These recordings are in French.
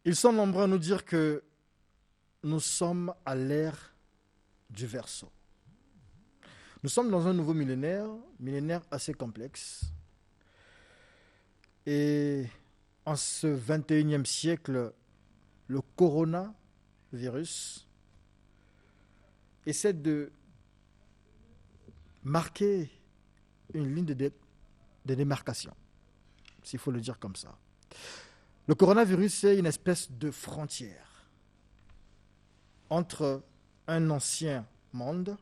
Ils sont nombreux à nous dire que nous sommes à l'ère du verseau. Nous sommes dans un nouveau millénaire assez complexe. Et en ce 21e siècle, le coronavirus essaie de marquer une ligne de démarcation, s'il faut le dire comme ça. Le coronavirus, c'est une espèce de frontière entre un ancien monde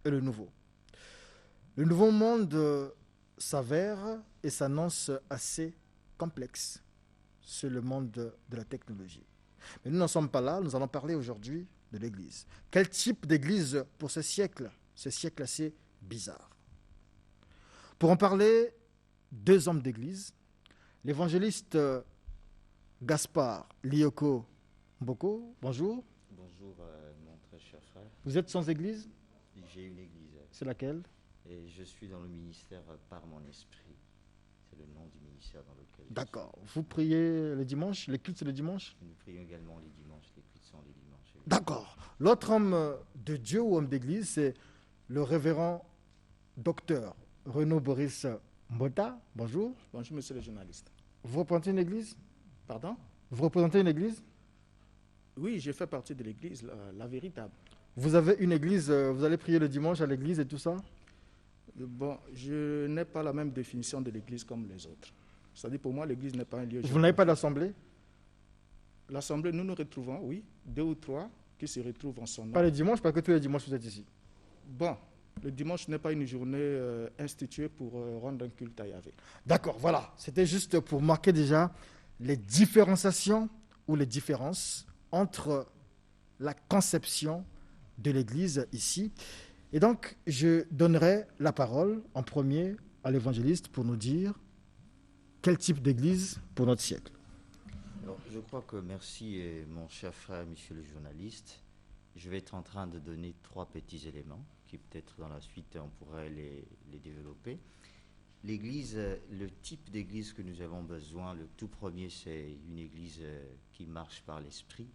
et le nouveau. Le nouveau monde s'avère et s'annonce assez complexe. C'est le monde de la technologie. Mais nous n'en sommes pas là, nous allons parler aujourd'hui de l'Église. Quel type d'Église pour ce siècle assez bizarre? Pour en parler, deux hommes d'Église, l'évangéliste Gaspard Lioko Mboko, bonjour. Bonjour mon très cher frère. Vous êtes sans Église? J'ai une église. C'est laquelle? Et je suis dans le ministère par mon esprit. C'est le nom du ministère dans lequel D'accord. Vous priez le dimanche? Les cultes, c'est le dimanche? Nous prions également les dimanches. Les cultes sont les dimanches. D'accord. L'autre homme de Dieu ou homme d'église, c'est le révérend docteur Renaud Boris Mbota. Bonjour. Bonjour, monsieur le journaliste. Vous représentez une église? Pardon? Vous représentez une église? Oui, je fais partie de l'église, la véritable. Vous avez une église, vous allez prier le dimanche à l'église et tout ça? Bon, je n'ai pas la même définition de l'église comme les autres. C'est-à-dire, pour moi, l'église n'est pas un lieu... Vous n'avez pas d'assemblée? L'assemblée, nous nous retrouvons, oui, 2 ou 3 qui se retrouvent en son nom. Pas le dimanche, parce que tous les dimanches vous êtes ici. Bon, le dimanche n'est pas une journée instituée pour rendre un culte à Yahvé. D'accord, voilà. C'était juste pour marquer déjà les différenciations ou les différences entre la conception de l'Église ici. Et donc, je donnerai la parole en premier à l'évangéliste pour nous dire quel type d'Église pour notre siècle. Alors, je crois que merci mon cher frère, monsieur le journaliste. Je vais être en train de donner 3 petits éléments qui peut-être dans la suite on pourrait les développer. L'église, le type d'église que nous avons besoin, le tout premier, c'est une église qui marche par l'esprit,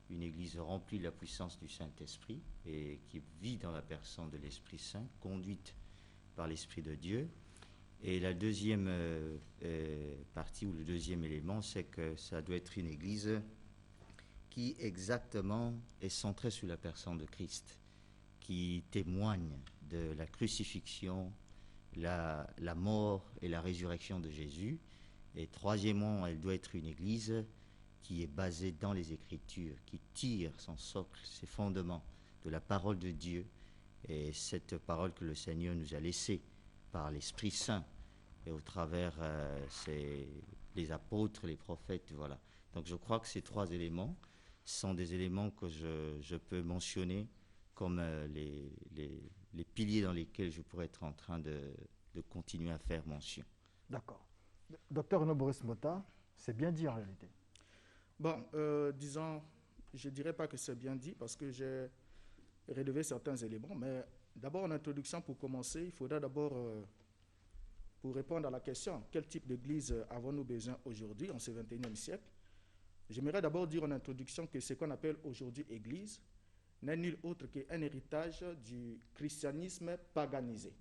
une église remplie de la puissance du Saint-Esprit et qui vit dans la personne de l'Esprit Saint, conduite par l'Esprit de Dieu. Et la deuxième partie ou le deuxième élément, c'est que ça doit être une église qui exactement est centrée sur la personne de Christ, qui témoigne de la crucifixion, la mort et la résurrection de Jésus. Et troisièmement, elle doit être une église qui est basée dans les Écritures, qui tire son socle, ses fondements de la parole de Dieu, et cette parole que le Seigneur nous a laissée par l'Esprit Saint, et au travers les apôtres, les prophètes, voilà. Donc je crois que ces 3 éléments sont des éléments que je peux mentionner comme les piliers dans lesquels je pourrais être en train de continuer à faire mention. D'accord. Docteur Renaud Boris Mbota, c'est bien dit en réalité. Bon, disons, je ne dirais pas que c'est bien dit parce que j'ai relevé certains éléments, mais d'abord en introduction, pour commencer, il faudra d'abord, pour répondre à la question, quel type d'église avons-nous besoin aujourd'hui, en ce 21e siècle? J'aimerais d'abord dire en introduction que ce qu'on appelle aujourd'hui église n'est nul autre qu'un héritage du christianisme paganisé.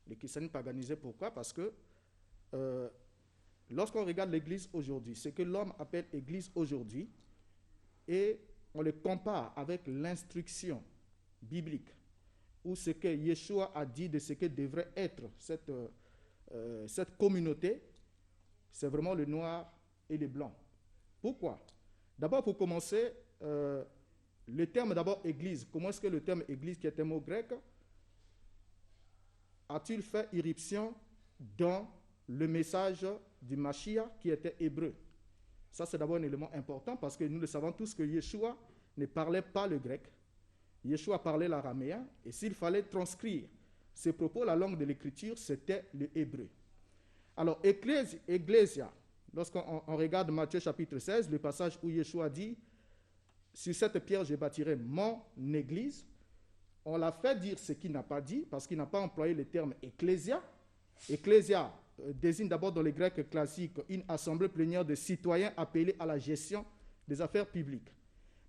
Le christianisme paganisé, pourquoi? Parce que lorsqu'on regarde l'église aujourd'hui, ce que l'homme appelle église aujourd'hui, et on le compare avec l'instruction biblique, ou ce que Yeshua a dit de ce que devrait être cette communauté, c'est vraiment le noir et le blanc. Pourquoi? D'abord, pour commencer, le terme d'abord église, comment est-ce que le terme église, qui est un mot grec, a-t-il fait irruption dans le message du Mashiach qui était hébreu? Ça, c'est d'abord un élément important parce que nous le savons tous que Yeshua ne parlait pas le grec. Yeshua parlait l'araméen et s'il fallait transcrire ses propos, la langue de l'écriture, c'était le hébreu. Alors, Ecclésia, lorsqu'on regarde Matthieu chapitre 16, le passage où Yeshua dit « Sur cette pierre, je bâtirai mon église », on l'a fait dire ce qu'il n'a pas dit parce qu'il n'a pas employé le terme « ecclésia ». Ecclésia désigne d'abord dans les Grecs classiques une assemblée plénière de citoyens appelés à la gestion des affaires publiques.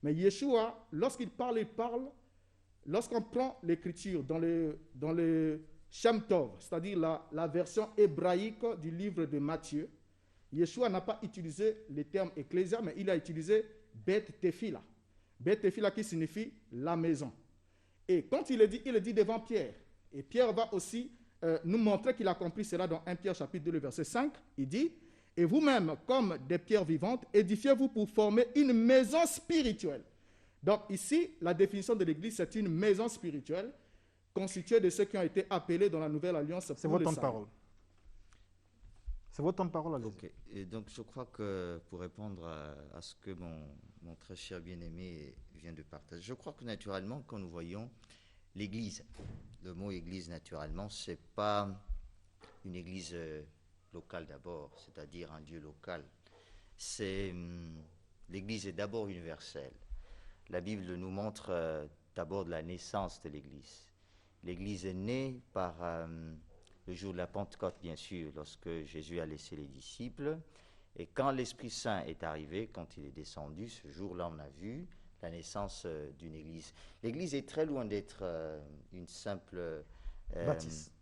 Mais Yeshua, lorsqu'il parle, lorsqu'on prend l'écriture dans le Shem Tov, c'est-à-dire la version hébraïque du livre de Matthieu, Yeshua n'a pas utilisé le terme ecclésia, mais il a utilisé Bet Tefila. Bet Tefila qui signifie la maison. Et quand il le dit devant Pierre. Et Pierre va aussi nous montrer qu'il a compris cela dans 1 Pierre chapitre 2, le verset 5. Il dit, « Et vous-même, comme des pierres vivantes, édifiez-vous pour former une maison spirituelle. » Donc ici, la définition de l'Église, c'est une maison spirituelle constituée de ceux qui ont été appelés dans la Nouvelle Alliance. C'est votre temps de parole. C'est votre temps de parole, allez-y. Ok. Et donc je crois que pour répondre à ce que mon très cher bien-aimé vient de partager, je crois que naturellement, quand nous voyons l'Église, le mot Église, naturellement, ce n'est pas une Église locale d'abord, c'est-à-dire un Dieu local. L'Église est d'abord universelle. La Bible nous montre d'abord de la naissance de l'Église. L'Église est née par le jour de la Pentecôte, bien sûr, lorsque Jésus a laissé les disciples. Et quand l'Esprit Saint est arrivé, quand il est descendu, ce jour-là, on a vu la naissance d'une Église. L'Église est très loin d'être une simple... Baptiste.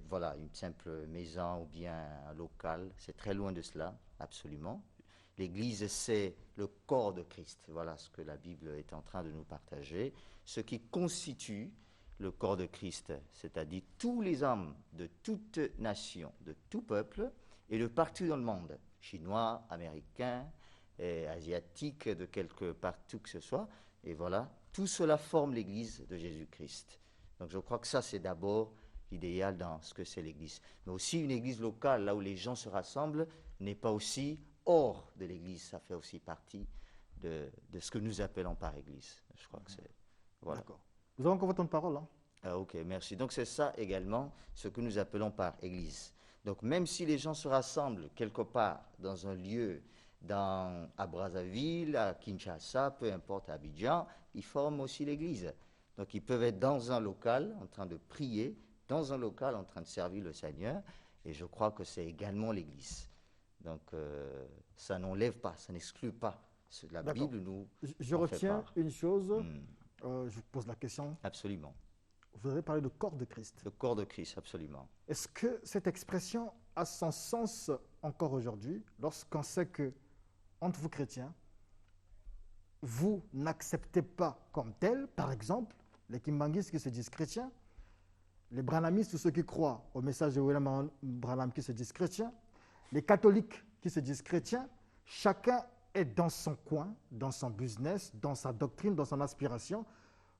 Voilà, une simple maison ou bien un local. C'est très loin de cela, absolument. L'Église, c'est le corps de Christ. Voilà ce que la Bible est en train de nous partager. Ce qui constitue le corps de Christ, c'est-à-dire tous les hommes de toute nation, de tout peuple et de partout dans le monde, chinois, américains, asiatiques, de quelque partout que ce soit. Et voilà, tout cela forme l'Église de Jésus-Christ. Donc je crois que ça, c'est d'abord l'idéal dans ce que c'est l'Église. Mais aussi une Église locale, là où les gens se rassemblent, n'est pas aussi hors de l'Église. Ça fait aussi partie de ce que nous appelons par Église. Je crois que c'est... Voilà. D'accord. Vous avez encore votre temps de parole, hein? Ah, ok, merci. Donc c'est ça également ce que nous appelons par Église. Donc même si les gens se rassemblent quelque part dans un lieu, à Brazzaville, à Kinshasa, peu importe, à Abidjan, ils forment aussi l'Église. Donc ils peuvent être dans un local en train de prier, dans un local en train de servir le Seigneur, et je crois que c'est également l'Église. Donc ça n'enlève pas, ça n'exclut pas. La Bible nous Je retiens une chose, je vous pose la question. Absolument. Vous avez parlé de corps de Christ. Le corps de Christ, absolument. Est-ce que cette expression a son sens encore aujourd'hui, lorsqu'on sait que, entre vous chrétiens, vous n'acceptez pas comme tel, par exemple, les Kimbanguistes qui se disent chrétiens, les Branhamistes, tous ceux qui croient au message de William Branham qui se disent chrétiens, les catholiques qui se disent chrétiens, chacun est dans son coin, dans son business, dans sa doctrine, dans son aspiration.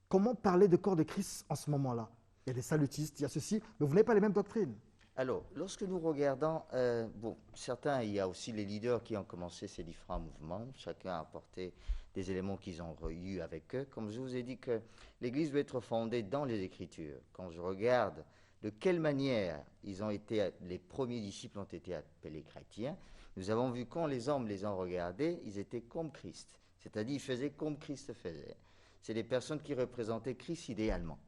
Comment parler de corps de Christ en ce moment-là? Il y a des salutistes, il y a ceci, mais vous n'avez pas les mêmes doctrines. Alors, lorsque nous regardons, certains, il y a aussi les leaders qui ont commencé ces différents mouvements. Chacun a apporté des éléments qu'ils ont eu avec eux. Comme je vous ai dit que l'Église doit être fondée dans les Écritures. Quand je regarde de quelle manière les premiers disciples ont été appelés chrétiens, nous avons vu quand les hommes les ont regardés, ils étaient comme Christ. C'est-à-dire, ils faisaient comme Christ faisait. C'est des personnes qui représentaient Christ idéalement.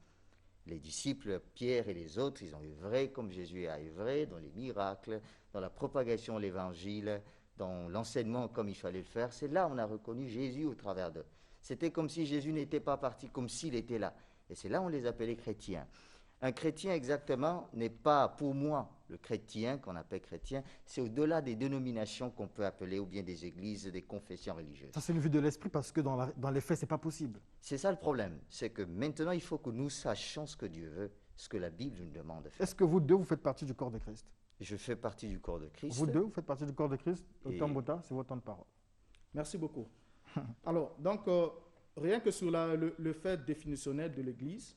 Les disciples, Pierre et les autres, ils ont œuvré comme Jésus a œuvré, dans les miracles, dans la propagation de l'Évangile, dans l'enseignement comme il fallait le faire. C'est là qu'on a reconnu Jésus au travers d'eux. C'était comme si Jésus n'était pas parti, comme s'il était là. Et c'est là qu'on les appelait chrétiens. Un chrétien, exactement, n'est pas, pour moi, le chrétien qu'on appelle chrétien, c'est au-delà des dénominations qu'on peut appeler, ou bien des églises, des confessions religieuses. Ça, c'est une vue de l'esprit, parce que dans les faits, ce n'est pas possible. C'est ça le problème, c'est que maintenant, il faut que nous sachions ce que Dieu veut, ce que la Bible nous demande de faire. Est-ce que vous deux, vous faites partie du corps de Christ? Je fais partie du corps de Christ. Vous deux, vous faites partie du corps de Christ. Tambota, c'est votre temps de parole. Merci beaucoup. Alors, donc, rien que sur le fait définitionnel de l'Église,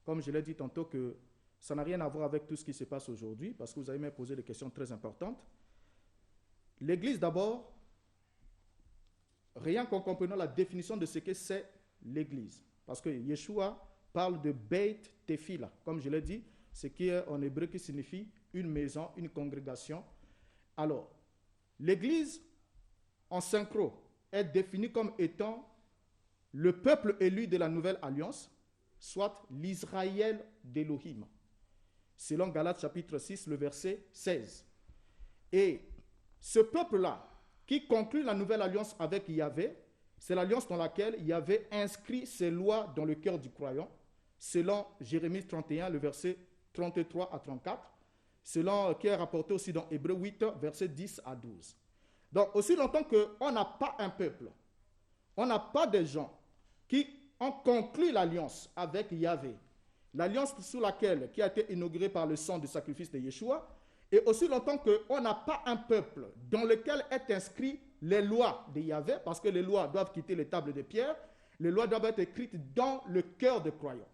comme je l'ai dit tantôt, que ça n'a rien à voir avec tout ce qui se passe aujourd'hui, parce que vous avez même posé des questions très importantes. L'Église, d'abord, rien qu'en comprenant la définition de ce que c'est l'Église. Parce que Yeshua parle de Beit Tefila, comme je l'ai dit, ce qui est en hébreu qui signifie une maison, une congrégation. Alors, l'Église, en synchro, est définie comme étant le peuple élu de la nouvelle alliance, soit l'Israël d'Élohim, selon Galates chapitre 6, le verset 16. Et ce peuple-là, qui conclut la nouvelle alliance avec Yahvé, c'est l'alliance dans laquelle il y avait inscrit ses lois dans le cœur du croyant, selon Jérémie 31, le verset 33 à 34, selon qui est rapporté aussi dans Hébreux 8, verset 10 à 12. Donc, aussi longtemps qu'on n'a pas un peuple, on n'a pas des gens qui ont conclu l'alliance avec Yahvé, l'alliance sous laquelle, qui a été inaugurée par le sang du sacrifice de Yeshua, et aussi longtemps qu'on n'a pas un peuple dans lequel est inscrit les lois de Yahvé, parce que les lois doivent quitter les tables de pierre, les lois doivent être écrites dans le cœur des croyants.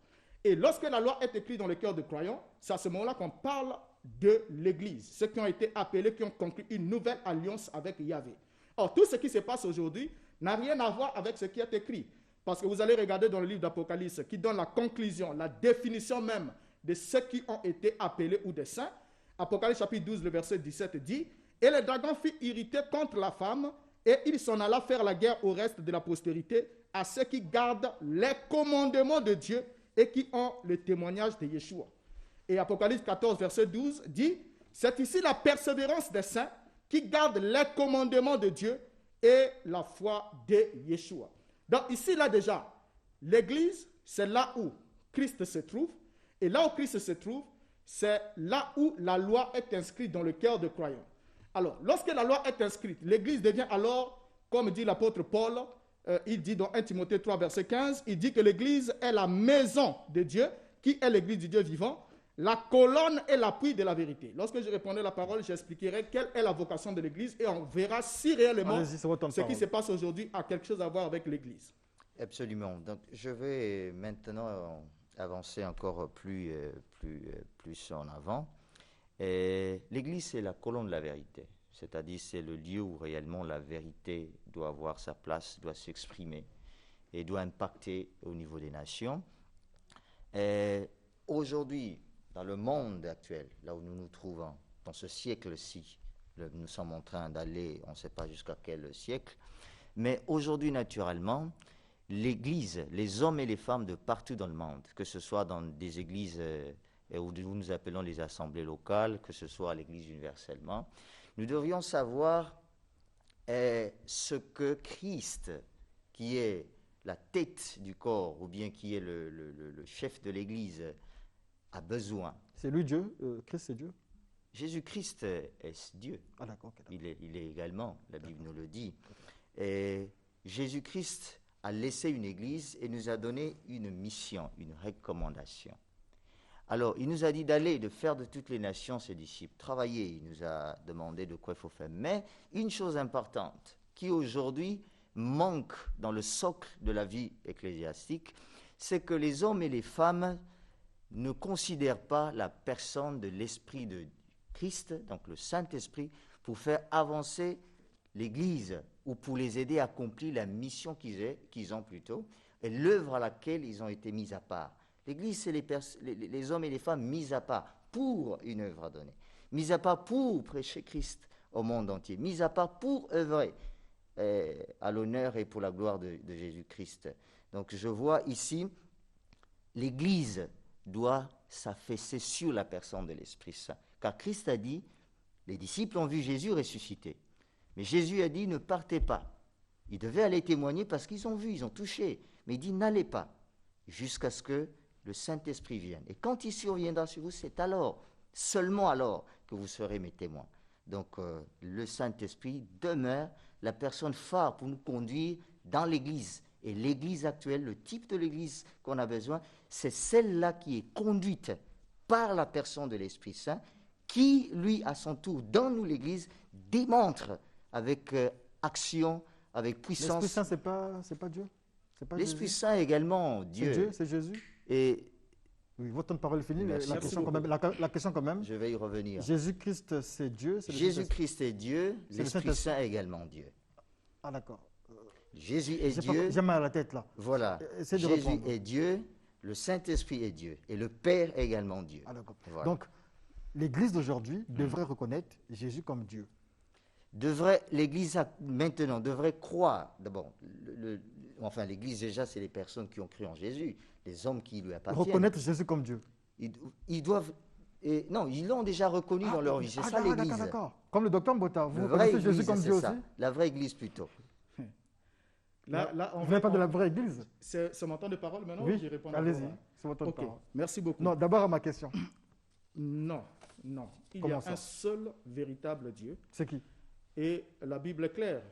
Et lorsque la loi est écrite dans le cœur des croyants, c'est à ce moment-là qu'on parle de l'Église, ceux qui ont été appelés, qui ont conclu une nouvelle alliance avec Yahvé. Or, tout ce qui se passe aujourd'hui n'a rien à voir avec ce qui est écrit. Parce que vous allez regarder dans le livre d'Apocalypse qui donne la conclusion, la définition même de ceux qui ont été appelés ou des saints. Apocalypse chapitre 12, le verset 17 dit « Et le dragon fut irrité contre la femme, et il s'en alla faire la guerre au reste de la postérité, à ceux qui gardent les commandements de Dieu et qui ont le témoignage de Yeshua. » Et Apocalypse 14, verset 12 dit « C'est ici la persévérance des saints qui gardent les commandements de Dieu et la foi de Yeshua. » Donc ici, là déjà, l'Église, c'est là où Christ se trouve. Et là où Christ se trouve, c'est là où la loi est inscrite dans le cœur des croyants. Alors, lorsque la loi est inscrite, l'Église devient alors, comme dit l'apôtre Paul, il dit dans 1 Timothée 3, verset 15, il dit que l'Église est la maison de Dieu, qui est l'Église du Dieu vivant, la colonne et l'appui de la vérité. Lorsque je répondrai la parole, j'expliquerai quelle est la vocation de l'Église et on verra si réellement ce qui se passe aujourd'hui a quelque chose à voir avec l'Église. Absolument. Donc, je vais maintenant avancer encore plus en avant. L'Église, c'est la colonne de la vérité. C'est-à-dire, c'est le lieu où réellement la vérité doit avoir sa place, doit s'exprimer et doit impacter au niveau des nations. Aujourd'hui, dans le monde actuel, là où nous nous trouvons, dans ce siècle-ci, nous sommes en train d'aller, on ne sait pas jusqu'à quel siècle, mais aujourd'hui, naturellement, l'Église, les hommes et les femmes de partout dans le monde, que ce soit dans des églises où nous appelons les assemblées locales, que ce soit à l'Église universellement, nous devrions savoir ce que Christ, qui est la tête du corps, ou bien qui est le chef de l'Église, a besoin. C'est lui Dieu, Christ c'est Dieu. Jésus-Christ est Dieu. Ah, d'accord, okay, d'accord. Il est également, la Bible nous le dit. Et Jésus-Christ a laissé une église et nous a donné une mission, une recommandation. Alors, il nous a dit d'aller, de faire de toutes les nations ses disciples, travailler. Il nous a demandé de quoi il faut faire. Mais une chose importante qui aujourd'hui manque dans le socle de la vie ecclésiastique, c'est que les hommes et les femmes ne considèrent pas la personne de l'Esprit de Christ, donc le Saint-Esprit, pour faire avancer l'Église ou pour les aider à accomplir la mission qu'ils ont plutôt, et l'œuvre à laquelle ils ont été mis à part. L'Église, c'est les hommes et les femmes mis à part pour une œuvre à donner, mis à part pour prêcher Christ au monde entier, mis à part pour œuvrer à l'honneur et pour la gloire de Jésus-Christ. Donc je vois ici, l'Église doit s'affaisser sur la personne de l'Esprit Saint. Car Christ a dit, les disciples ont vu Jésus ressuscité. Mais Jésus a dit, ne partez pas. Ils devaient aller témoigner parce qu'ils ont vu, ils ont touché. Mais il dit, n'allez pas jusqu'à ce que le Saint-Esprit vienne. Et quand il surviendra sur vous, c'est alors, seulement alors, que vous serez mes témoins. Donc le Saint-Esprit demeure la personne phare pour nous conduire dans l'Église. Et l'Église actuelle, le type de l'Église qu'on a besoin, c'est celle-là qui est conduite par la personne de l'Esprit Saint, qui, lui, à son tour, dans nous l'Église, démontre avec action, avec puissance. L'Esprit Saint, c'est pas Dieu? L'Esprit Saint est également Dieu. C'est Dieu, c'est Jésus? Et oui, votre temps de parole est fini. La question quand même. Je vais y revenir. Jésus-Christ, c'est Dieu? Jésus-Christ est Dieu, l'Esprit Saint est également Dieu. Ah, d'accord. Jésus est Dieu. J'ai mal à la tête, là. Voilà. Jésus est Dieu, le Saint-Esprit est Dieu. Et le Père est également Dieu. Ah, d'accord. Voilà. Donc, l'Église d'aujourd'hui devrait reconnaître Jésus comme Dieu. L'Église maintenant devrait croire, d'abord, l'Église déjà, c'est les personnes qui ont cru en Jésus, les hommes qui lui appartiennent. Reconnaître Jésus comme Dieu. Ils doivent, non, ils l'ont déjà reconnu dans leur vie, c'est ça l'Église. D'accord. Comme le docteur Mbota, vous reconnaissez Jésus comme Dieu aussi? La vraie Église plutôt. Vous n'avez pas de la vraie église? C'est mon temps de parole maintenant? Oui, j'y réponds allez-y, d'abord, hein? c'est votre temps de Ok, parole. merci beaucoup. Non, d'abord à ma question. Non. Il y Comment a ça? un seul véritable Dieu. C'est qui? Et la Bible est claire,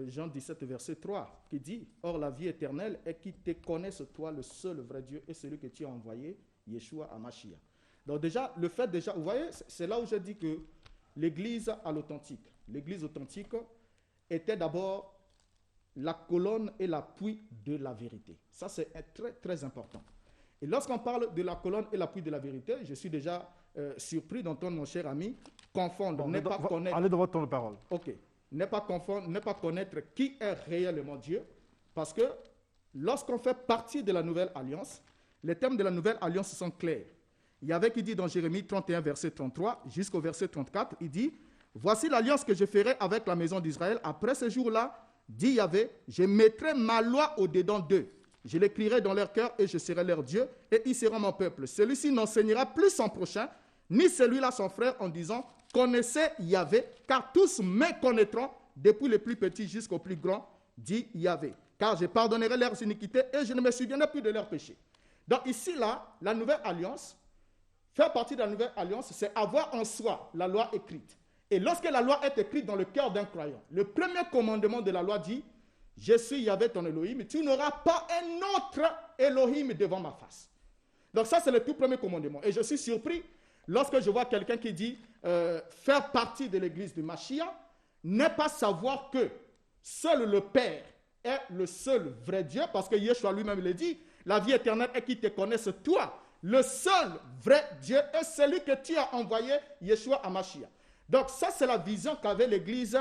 Jean 17, verset 3, qui dit « Or la vie éternelle est qu'ils te connaissent, toi, le seul vrai Dieu, et celui que tu as envoyé, Yeshua HaMashiach. » Donc déjà, vous voyez, c'est là où je dis que l'Église à l'authentique. L'Église authentique était d'abord la colonne et l'appui de la vérité. Ça, c'est très, très important. Et lorsqu'on parle de la colonne et l'appui de la vérité, je suis déjà surpris d'entendre mon cher ami confondre, Bon, allez dans votre temps de parole. Ok. Ne pas confondre, ne pas connaître qui est réellement Dieu. Parce que lorsqu'on fait partie de la nouvelle alliance, les termes de la nouvelle alliance sont clairs. Yahvé qui dit dans Jérémie 31, verset 33 jusqu'au verset 34, il dit « Voici l'alliance que je ferai avec la maison d'Israël. Après ce jour-là, dit Yahvé, je mettrai ma loi au-dedans d'eux. Je l'écrirai dans leur cœur et je serai leur Dieu et ils seront mon peuple. Celui-ci n'enseignera plus son prochain, ni celui-là son frère en disant « Connaissez Yahvé, car tous me connaîtront, depuis le plus petit jusqu'au plus grand, dit Yahvé. Car je pardonnerai leurs iniquités et je ne me souviendrai plus de leurs péchés. » Donc ici, là, la nouvelle alliance, faire partie de la nouvelle alliance, c'est avoir en soi la loi écrite. Et lorsque la loi est écrite dans le cœur d'un croyant, le premier commandement de la loi dit « Je suis Yahvé ton Elohim, tu n'auras pas un autre Elohim devant ma face. » Donc ça, c'est le tout premier commandement. Et je suis surpris lorsque je vois quelqu'un qui dit faire partie de l'église du Mashiach, n'est pas savoir que seul le Père est le seul vrai Dieu, parce que Yeshua lui-même le dit, la vie éternelle est qu'ils te connaissent toi, le seul vrai Dieu est celui que tu as envoyé, Yeshua HaMashiach. Donc ça, c'est la vision qu'avait l'église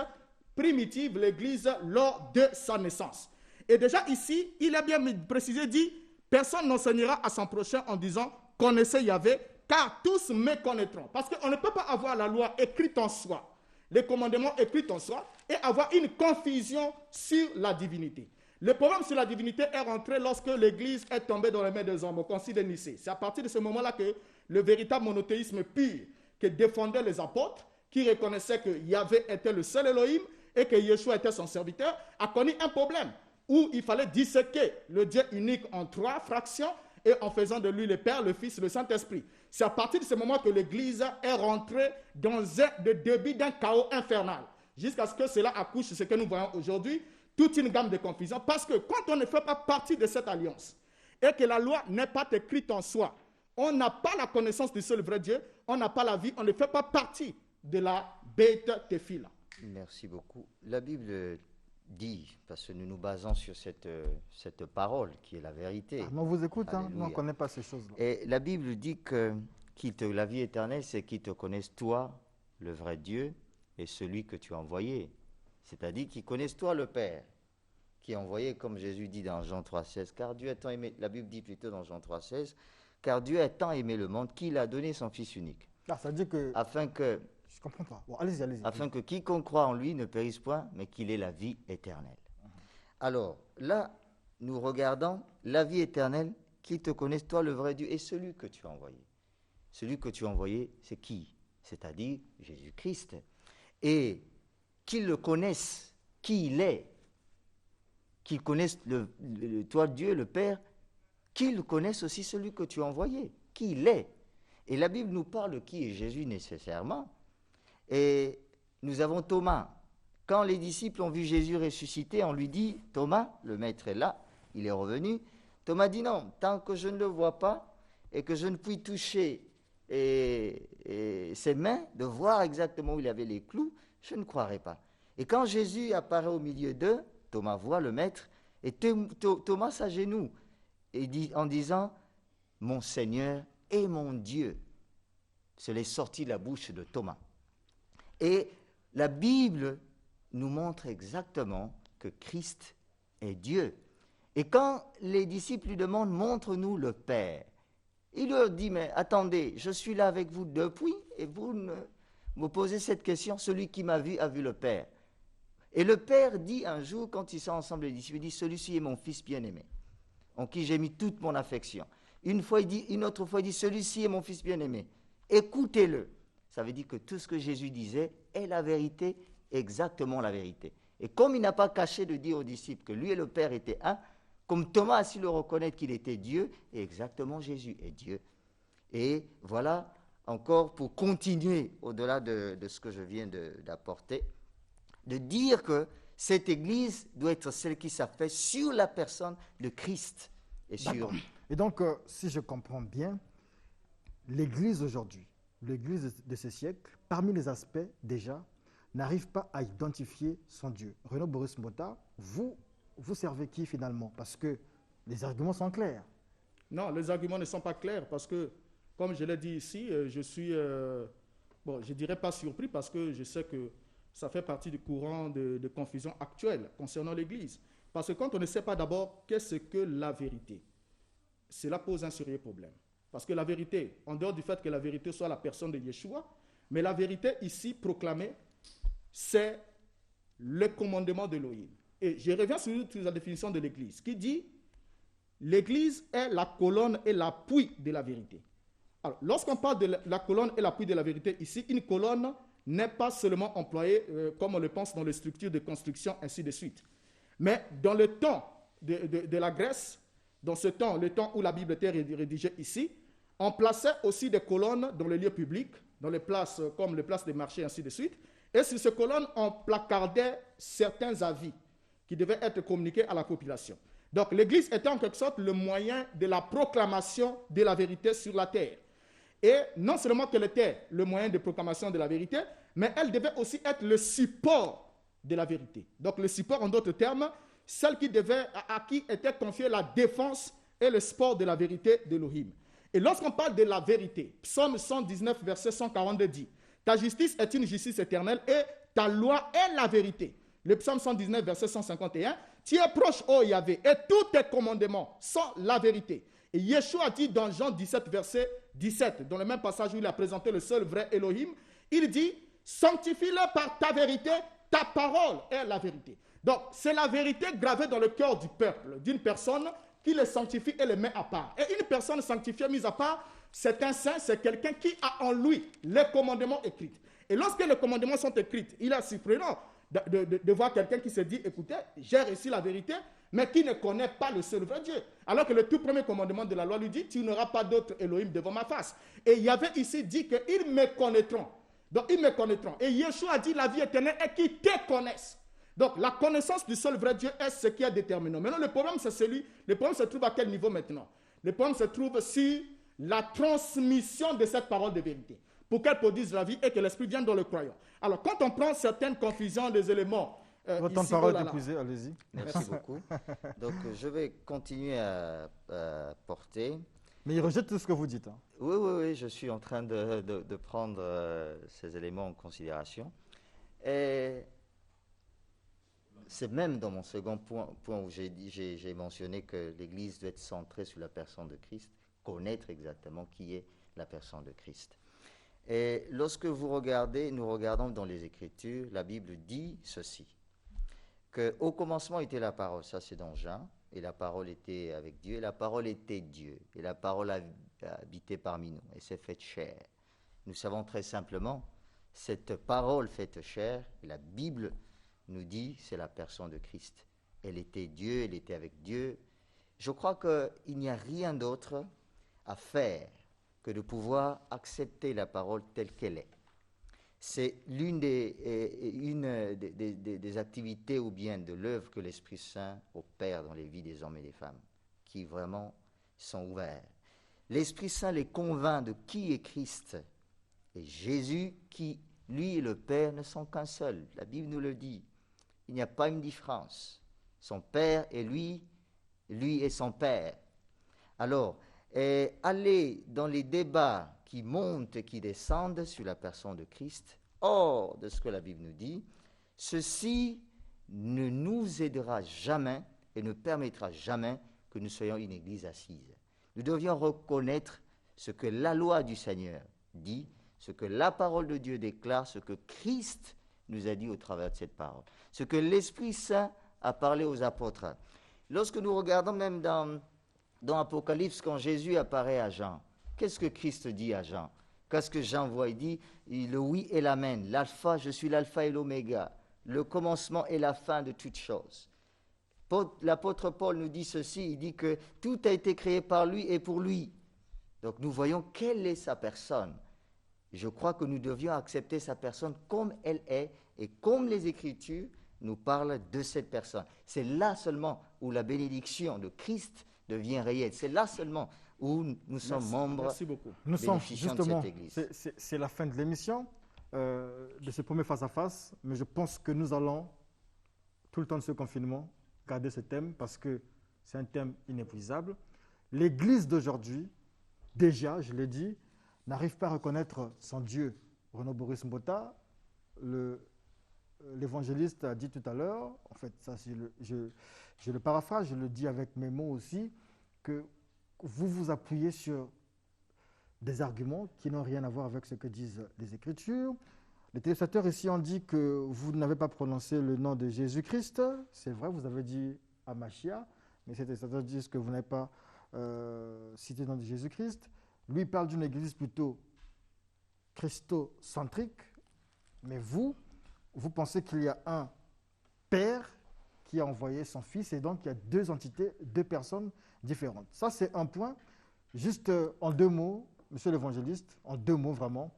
primitive, l'église lors de sa naissance. Et déjà ici, il est bien précisé, dit, personne n'enseignera à son prochain en disant, connaissez Yahvé, car tous me connaîtront. Parce qu'on ne peut pas avoir la loi écrite en soi, les commandements écrits en soi, et avoir une confusion sur la divinité. Le problème sur la divinité est rentré lorsque l'Église est tombée dans les mains des hommes au concile de Nicée. C'est à partir de ce moment-là que le véritable monothéisme pur que défendaient les apôtres, qui reconnaissaient que Yahvé était le seul Elohim et que Yeshua était son serviteur, a connu un problème où il fallait disséquer le Dieu unique en 3 fractions et en faisant de lui le Père, le Fils, le Saint-Esprit. C'est à partir de ce moment que l'Église est rentrée dans le début d'un chaos infernal, jusqu'à ce que cela accouche ce que nous voyons aujourd'hui, toute une gamme de confusion, parce que quand on ne fait pas partie de cette alliance et que la loi n'est pas écrite en soi, on n'a pas la connaissance du seul vrai Dieu, on n'a pas la vie, on ne fait pas partie de la bête téphila. Merci beaucoup. La Bible dit, parce que nous nous basons sur cette parole qui est la vérité. On vous écoute, nous on ne connaît pas ces choses-là. Et la Bible dit que la vie éternelle, c'est qu'ils te connaissent toi, le vrai Dieu, et celui que tu as envoyé. C'est-à-dire qu'ils connaissent toi, le Père, qui est envoyé, comme Jésus dit dans Jean 3,16. Car Dieu a tant aimé, la Bible dit plutôt dans Jean 3,16, car Dieu a tant aimé le monde qu'il a donné son Fils unique. Ah, ça dit que... Afin que... Je comprends pas. Bon, allez-y. Afin que quiconque croit en lui ne périsse point, mais qu'il ait la vie éternelle. Alors, là, nous regardons la vie éternelle, qu'ils te connaissent, toi, le vrai Dieu, et celui que tu as envoyé. Celui que tu as envoyé, c'est qui? C'est-à-dire Jésus-Christ. Et qu'ils le connaissent, qui il est, qu'ils connaissent toi, Dieu, le Père, qu'ils connaissent aussi celui que tu as envoyé, qui il est. Et la Bible nous parle de qui est Jésus nécessairement. Et nous avons Thomas. Quand les disciples ont vu Jésus ressuscité, on lui dit, Thomas, le maître est là, il est revenu. Thomas dit non, tant que je ne le vois pas et que je ne puis toucher ses mains, de voir exactement où il avait les clous, je ne croirai pas. Et quand Jésus apparaît au milieu d'eux, Thomas voit le maître et Thomas s'agenouille et dit, en disant, mon Seigneur et mon Dieu. Cela est sorti de la bouche de Thomas. Et la Bible nous montre exactement que Christ est Dieu. Et quand les disciples lui demandent, montre-nous le Père, il leur dit, mais attendez, je suis là avec vous depuis, et vous me posez cette question, celui qui m'a vu a vu le Père. Et le Père dit un jour, quand ils sont ensemble, les disciples, il dit, celui-ci est mon Fils bien-aimé, en qui j'ai mis toute mon affection. Une autre fois, il dit, celui-ci est mon Fils bien-aimé, écoutez-le. Ça veut dire que tout ce que Jésus disait est la vérité, exactement la vérité. Et comme il n'a pas caché de dire aux disciples que lui et le Père étaient un, comme Thomas a su le reconnaître qu'il était Dieu, et exactement Jésus est Dieu. Et voilà, encore pour continuer au-delà de ce que je viens d'apporter, de dire que cette Église doit être celle qui s'appelle sur la personne de Christ. Et donc, si je comprends bien, l'Église aujourd'hui, l'Église de ce siècle, parmi les aspects déjà, n'arrive pas à identifier son Dieu. Renaud Boris Mota, vous servez qui finalement? Parce que les arguments sont clairs. Non, les arguments ne sont pas clairs parce que, comme je l'ai dit ici, je suis, bon, je ne dirais pas surpris parce que je sais que ça fait partie du courant de confusion actuelle concernant l'Église. Parce que quand on ne sait pas d'abord qu'est-ce que la vérité, cela pose un sérieux problème. Parce que la vérité, en dehors du fait que la vérité soit la personne de Yeshua, mais la vérité ici proclamée, c'est le commandement d'Élohim. Et je reviens sur la définition de l'Église, qui dit l'Église est la colonne et l'appui de la vérité. Alors, lorsqu'on parle de la colonne et l'appui de la vérité, ici, une colonne n'est pas seulement employée comme on le pense dans les structures de construction, ainsi de suite. Mais dans le temps de la Grèce, dans ce temps, le temps où la Bible était rédigée ici, on plaçait aussi des colonnes dans les lieux publics, dans les places comme les places des marchés, ainsi de suite. Et sur ces colonnes, on placardait certains avis qui devaient être communiqués à la population. Donc l'Église était en quelque sorte le moyen de la proclamation de la vérité sur la terre. Et non seulement qu'elle était le moyen de proclamation de la vérité, mais elle devait aussi être le support de la vérité. Donc le support, en d'autres termes, celle à qui était confiée la défense et le support de la vérité d'Élohim. Et lorsqu'on parle de la vérité, Psaume 119, verset 142 dit « Ta justice est une justice éternelle et ta loi est la vérité. » Le Psaume 119, verset 151 « Tu es proche, ô Yahvé, et tous tes commandements sont la vérité. » Et Yeshua dit dans Jean 17, verset 17, dans le même passage où il a présenté le seul vrai Elohim, il dit « Sanctifie-le par ta vérité, ta parole est la vérité. » Donc, c'est la vérité gravée dans le cœur du peuple, d'une personne qui le sanctifie et le met à part. Et une personne sanctifiée, mise à part, c'est un saint, c'est quelqu'un qui a en lui les commandements écrits. Et lorsque les commandements sont écrits, il est surprenant de voir quelqu'un qui se dit, écoutez, j'ai reçu la vérité, mais qui ne connaît pas le seul vrai Dieu. Alors que le tout premier commandement de la loi lui dit, tu n'auras pas d'autre Elohim devant ma face. Et il y avait ici dit qu'ils me connaîtront. Donc, ils me connaîtront. Et Yeshua a dit, la vie éternelle est qu'ils te connaissent. Donc, la connaissance du seul vrai Dieu est ce qui est déterminant. Maintenant, le problème, c'est celui. Le problème se trouve à quel niveau maintenant? Le problème se trouve sur la transmission de cette parole de vérité, pour qu'elle produise la vie et que l'esprit vienne dans le croyant. Alors, quand on prend certaines confusions des éléments. Votre parole est épuisée, allez-y. Merci beaucoup. Donc, je vais continuer à porter. Mais il rejette tout ce que vous dites. Hein. Oui, je suis en train de prendre ces éléments en considération. Et c'est même dans mon second point où j'ai mentionné que l'Église doit être centrée sur la personne de Christ, connaître exactement qui est la personne de Christ. Et lorsque nous regardons dans les Écritures, la Bible dit ceci, qu'au commencement était la parole, ça c'est dans Jean, et la parole était avec Dieu, et la parole était Dieu, et la parole a habité parmi nous, et s'est faite chair. Nous savons très simplement, cette parole faite chair, la Bible nous dit, c'est la personne de Christ. Elle était Dieu, elle était avec Dieu. Je crois qu'il n'y a rien d'autre à faire que de pouvoir accepter la parole telle qu'elle est. C'est l'une des activités ou bien de l'œuvre que l'Esprit Saint opère dans les vies des hommes et des femmes, qui vraiment sont ouverts. L'Esprit Saint les convainc de qui est Christ. Et Jésus, qui, lui et le Père, ne sont qu'un seul. La Bible nous le dit. Il n'y a pas une différence. Son Père et lui et son Père. Alors, aller dans les débats qui montent et qui descendent sur la personne de Christ, hors de ce que la Bible nous dit, ceci ne nous aidera jamais et ne permettra jamais que nous soyons une église assise. Nous devions reconnaître ce que la loi du Seigneur dit, ce que la parole de Dieu déclare, ce que Christ nous a dit au travers de cette parole, ce que l'Esprit Saint a parlé aux apôtres. Lorsque nous regardons même dans Apocalypse, quand Jésus apparaît à Jean, qu'est-ce que Christ dit à Jean? Qu'est-ce que Jean voit? Il dit le oui et l'amen, l'alpha, je suis l'alpha et l'oméga, le commencement et la fin de toutes choses. L'apôtre Paul nous dit ceci, il dit que tout a été créé par lui et pour lui. Donc nous voyons quelle est sa personne. Je crois que nous devions accepter sa personne comme elle est et comme les Écritures nous parlent de cette personne. C'est là seulement où la bénédiction de Christ devient réelle. C'est là seulement où nous sommes membres Nous sommes bénéficiants de justement, cette Église. c'est la fin de l'émission, de ce premier face-à-face, mais je pense que nous allons, tout le temps de ce confinement, garder ce thème parce que c'est un thème inépuisable. L'Église d'aujourd'hui, déjà, je l'ai dit, n'arrive pas à reconnaître son Dieu. Renaud Boris Mbota, l'évangéliste a dit tout à l'heure, en fait, ça, je le paraphrase, je le dis avec mes mots aussi, que vous vous appuyez sur des arguments qui n'ont rien à voir avec ce que disent les Écritures. Les téléspectateurs ici ont dit que vous n'avez pas prononcé le nom de Jésus-Christ. C'est vrai, vous avez dit Amashia, mais ces téléspectateurs disent que vous n'avez pas cité le nom de Jésus-Christ. Lui parle d'une église plutôt christocentrique, mais vous pensez qu'il y a un père qui a envoyé son fils et donc il y a deux entités, deux personnes différentes. Ça, c'est un point. Juste en deux mots, monsieur l'évangéliste, en deux mots vraiment,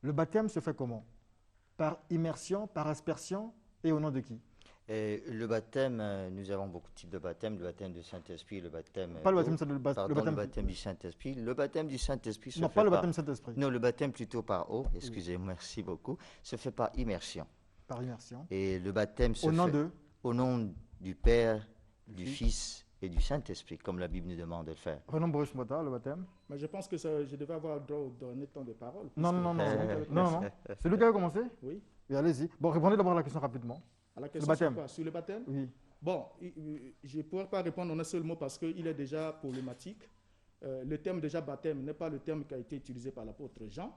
le baptême se fait comment? Par immersion, par aspersion et au nom de qui? Et le baptême, nous avons beaucoup de types de baptême, le baptême du Saint-Esprit, le baptême... Pas le baptême, le baptême du Saint-Esprit. Le baptême du Saint-Esprit se non, fait pas le baptême du Saint-Esprit. Non, le baptême plutôt par eau, excusez-moi, merci beaucoup, se fait par immersion. Par immersion. Et le baptême se au nom fait de au nom du Père, du Fils et du Saint-Esprit, comme la Bible nous demande de le faire. Renaud Boris Mbota, le baptême. Mais je pense que je devais avoir droit au dernier temps de parole. Non. C'est lui qui a commencé? Oui. Et allez-y. Bon, répondez d'abord à la question rapidement. À la question le baptême. Sur quoi? Sur le baptême? Oui. Bon, je ne pourrais pas répondre en un seul mot parce qu'il est déjà problématique. Le terme déjà baptême n'est pas le terme qui a été utilisé par l'apôtre Jean.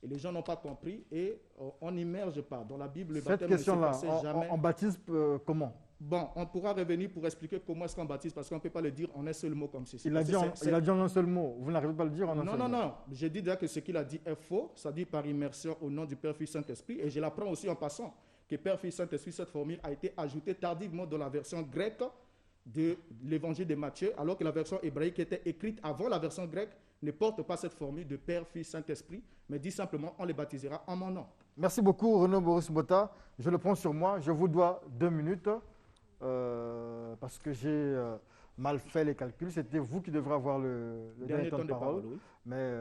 Et les gens n'ont pas compris et on n'immerge pas. Dans la Bible, le baptême ne s'est passé jamais. On baptise comment? Bon, on pourra revenir pour expliquer comment est-ce qu'on baptise parce qu'on ne peut pas le dire en un seul mot comme ceci. Il a dit en un seul mot. Vous n'arrivez pas à le dire en un seul mot. Non. J'ai dit déjà que ce qu'il a dit est faux. Ça dit par immersion au nom du Père, Fils, Saint-Esprit. Et je l'apprends aussi en passant que Père, Fils, Saint-Esprit, cette formule a été ajoutée tardivement dans la version grecque de l'évangile de Matthieu, alors que la version hébraïque qui était écrite avant la version grecque ne porte pas cette formule de Père, Fils, Saint-Esprit, mais dit simplement on les baptisera en mon nom. Merci beaucoup Renaud Boris Mbota. Je le prends sur moi. Je vous dois 2 minutes parce que j'ai mal fait les calculs. C'était vous qui devrez avoir le dernier temps de parole. Oui. Mais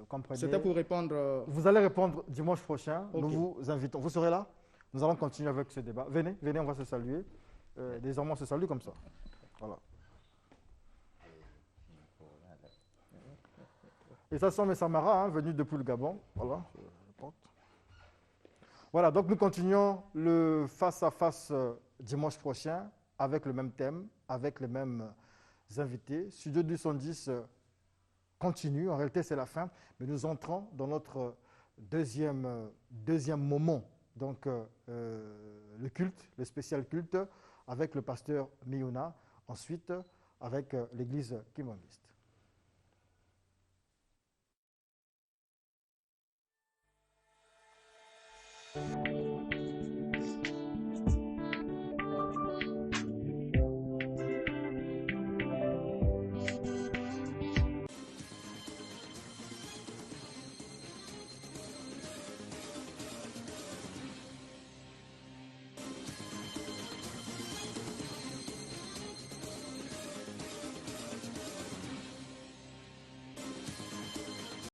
comprenez. C'était pour répondre. Vous allez répondre dimanche prochain. Okay. Nous vous invitons. Vous serez là? Nous allons continuer avec ce débat. Venez, on va se saluer. Désormais, on se salue comme ça. Voilà. Et ça sont mes Samaras, venus depuis le Gabon. Voilà, je porte. Voilà, donc nous continuons le face-à-face dimanche prochain avec le même thème, avec les mêmes invités. Studio 210 continue, en réalité c'est la fin, mais nous entrons dans notre deuxième moment, donc le culte, le spécial culte, avec le pasteur Miouna, ensuite avec l'église kimondiste.